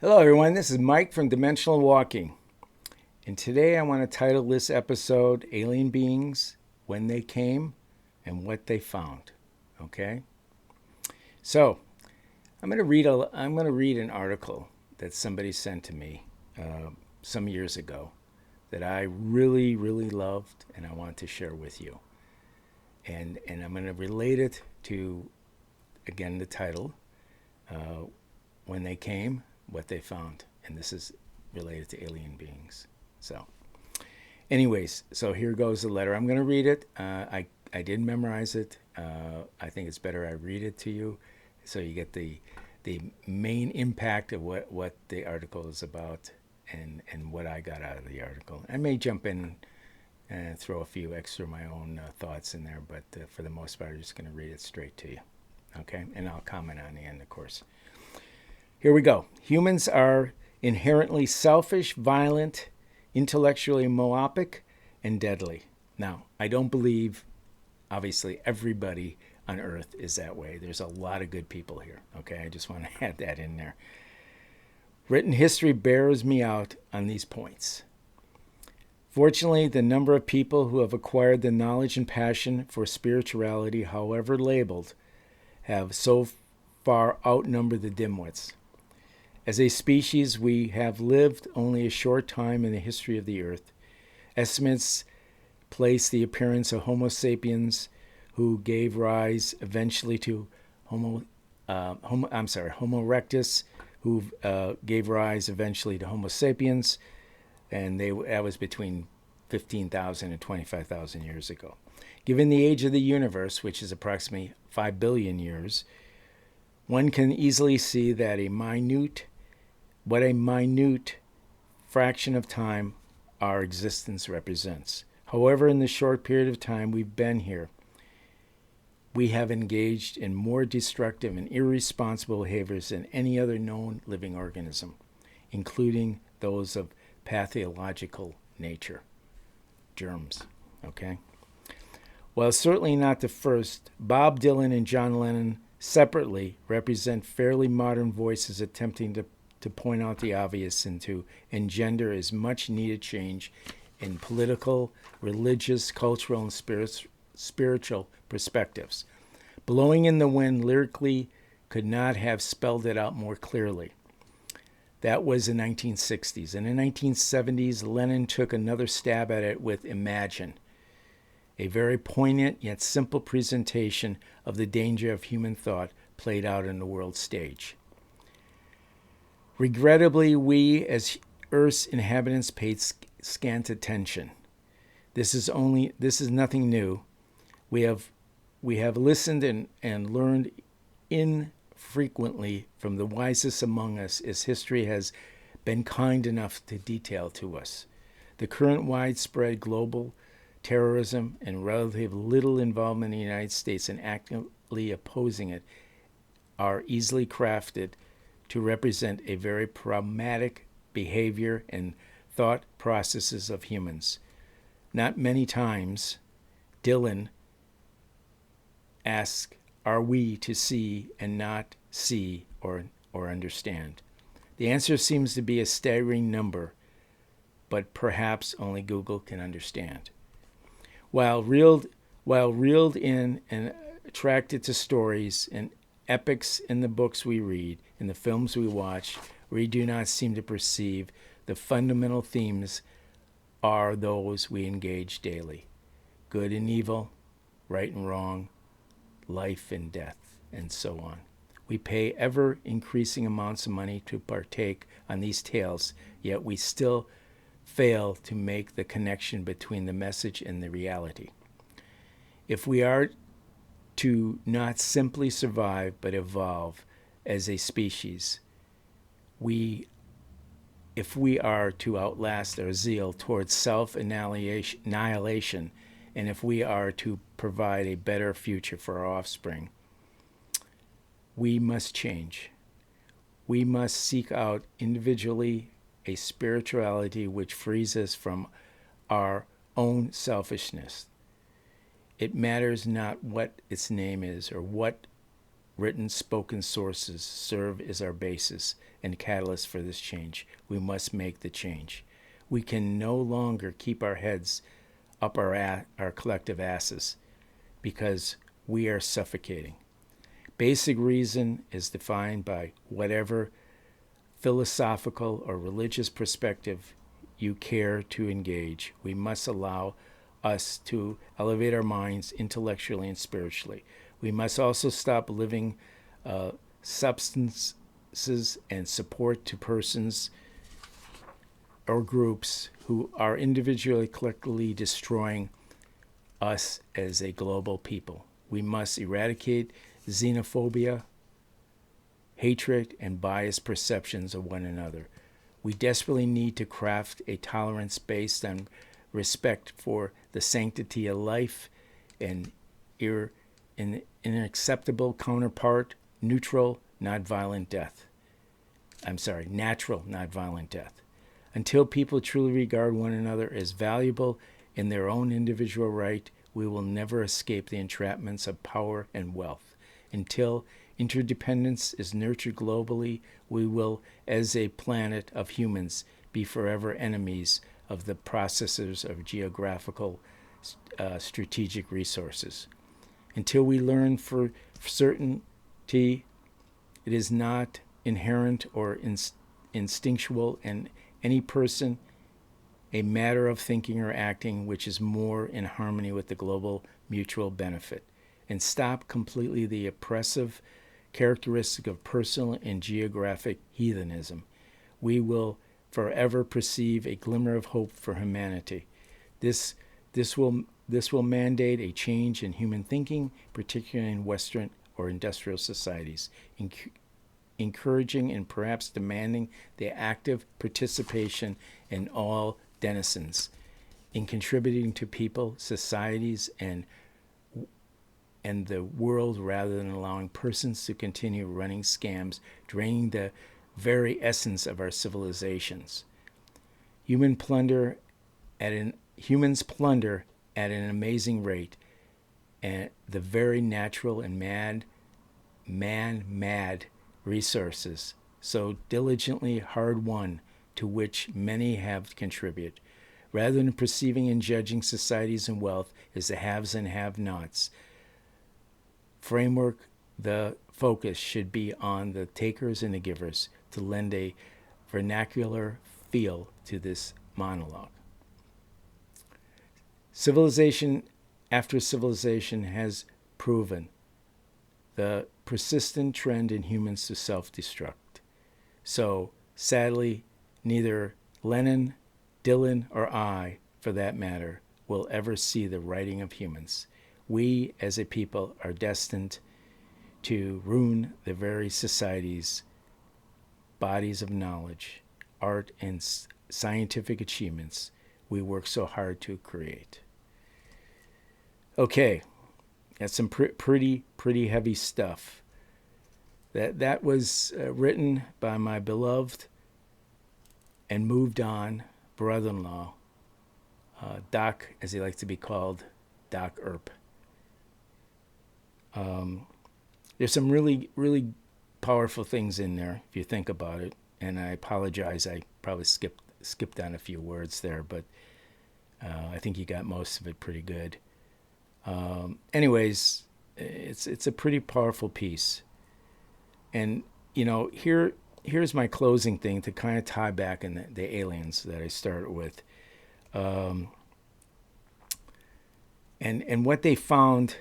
Hello, everyone. This is Mike from Dimensional Walking. And today I want to title this episode Alien Beings, When They Came, and What They Found. Okay? So, I'm going to read an article that somebody sent to me some years ago that I really, really loved and I want to share with you. And I'm going to relate it to, again, the title, When They Came, What They Found. And this is related to alien beings. So, anyways, so here goes the letter. I'm going to read it. I did memorize it. I think it's better I read it to you so you get the main impact of what the article is about and what I got out of the article. I may jump in and throw a few extra my own thoughts in there, but for the most part, I'm just going to read it straight to you. Okay? And I'll comment on the end, of course. Here we go. Humans are inherently selfish, violent, intellectually myopic, and deadly. Now, I don't believe, obviously, everybody on Earth is that way. There's a lot of good people here. Okay? I just want to add that in there. Written history bears me out on these points. Fortunately, the number of people who have acquired the knowledge and passion for spirituality, however labeled, have so far outnumbered the dimwits. As a species, we have lived only a short time in the history of the Earth. Estimates place the appearance of Homo sapiens, who gave rise eventually to Homo erectus, who gave rise eventually to Homo sapiens, and that was between 15,000 and 25,000 years ago. Given the age of the universe, which is approximately 5 billion years, one can easily see that what a minute fraction of time our existence represents. However, in the short period of time we've been here, we have engaged in more destructive and irresponsible behaviors than any other known living organism, including those of pathological nature, germs. Okay? While certainly not the first, Bob Dylan and John Lennon separately represent fairly modern voices attempting to point out the obvious and to engender as much needed change in political, religious, cultural, and spiritual perspectives. Blowing in the Wind lyrically could not have spelled it out more clearly. That was the 1960s. In the 1970s, Lennon took another stab at it with Imagine, a very poignant yet simple presentation of the danger of human thought played out on the world stage. Regrettably, we as Earth's inhabitants paid scant attention. This is nothing new. We have listened and learned infrequently from the wisest among us, as history has been kind enough to detail to us. The current widespread global terrorism and relative little involvement in the United States in actively opposing it are easily crafted to represent a very pragmatic behavior and thought processes of humans. Not many times, Dylan asks, are we to see and not see or understand? The answer seems to be a staggering number, but perhaps only Google can understand. While reeled in and attracted to stories and epics in the books we read, in the films we watch, we do not seem to perceive the fundamental themes are those we engage daily: good and evil, right and wrong, life and death, and so on. We pay ever increasing amounts of money to partake on these tales, yet we still fail to make the connection between the message and the reality. If we are to not simply survive but evolve as a species, if we are to outlast our zeal towards self-annihilation, and if we are to provide a better future for our offspring, we must change. We must seek out individually a spirituality which frees us from our own selfishness. It matters not what its name is or what written, spoken sources serve as our basis and catalyst for this change. We must make the change. We can no longer keep our heads up our collective asses because we are suffocating. Basic reason is defined by whatever philosophical or religious perspective you care to engage. We must allow us to elevate our minds intellectually and spiritually. We must also stop living substances and support to persons or groups who are individually, collectively destroying us as a global people. We must eradicate xenophobia, hatred, and biased perceptions of one another. We desperately need to craft a tolerance based on respect for the sanctity of life and an acceptable counterpart, natural, not violent death. Until people truly regard one another as valuable in their own individual right, we will never escape the entrapments of power and wealth. Until interdependence is nurtured globally, we will, as a planet of humans, be forever enemies of the processors of geographical strategic resources. Until we learn for certainty it is not inherent or instinctual in any person, a matter of thinking or acting which is more in harmony with the global mutual benefit, and stop completely the oppressive characteristic of personal and geographic heathenism, we will forever perceive a glimmer of hope for humanity. This will mandate a change in human thinking, particularly in Western or industrial societies, encouraging and perhaps demanding the active participation in all denizens in contributing to people, societies, and the world rather than allowing persons to continue running scams, draining the very essence of our civilizations. Humans plunder at an amazing rate, and the very natural and mad resources so diligently hard won, to which many have contributed. Rather than perceiving and judging societies and wealth as the haves and have-nots framework, the focus should be on the takers and the givers to lend a vernacular feel to this monologue. Civilization after civilization has proven the persistent trend in humans to self-destruct. So, sadly, neither Lenin, Dylan, or I, for that matter, will ever see the righting of humans. We, as a people, are destined to ruin the very societies, bodies of knowledge, art, and scientific achievements we work so hard to create. Okay, that's some pretty heavy stuff. That was written by my beloved and moved on brother-in-law, Doc, as he likes to be called, Doc Earp. There's some really powerful things in there if you think about it, and I apologize, I probably skipped on a few words there, but I think you got most of it pretty good. Anyways, it's a pretty powerful piece, and here's my closing thing to kind of tie back in the aliens that I started with, and what they found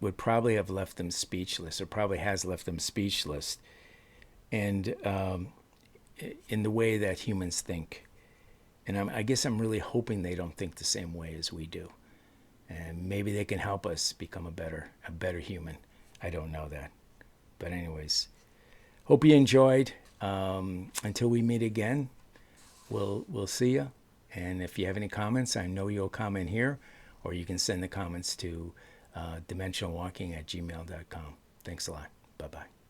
would probably have left them speechless, or probably has left them speechless, and in the way that humans think, and I guess I'm really hoping they don't think the same way as we do. And maybe they can help us become a better human. I don't know that. But anyways, hope you enjoyed. Until we meet again, we'll see you. And if you have any comments, I know you'll comment here, or you can send the comments to dimensionalwalking@gmail.com. Thanks a lot. Bye-bye.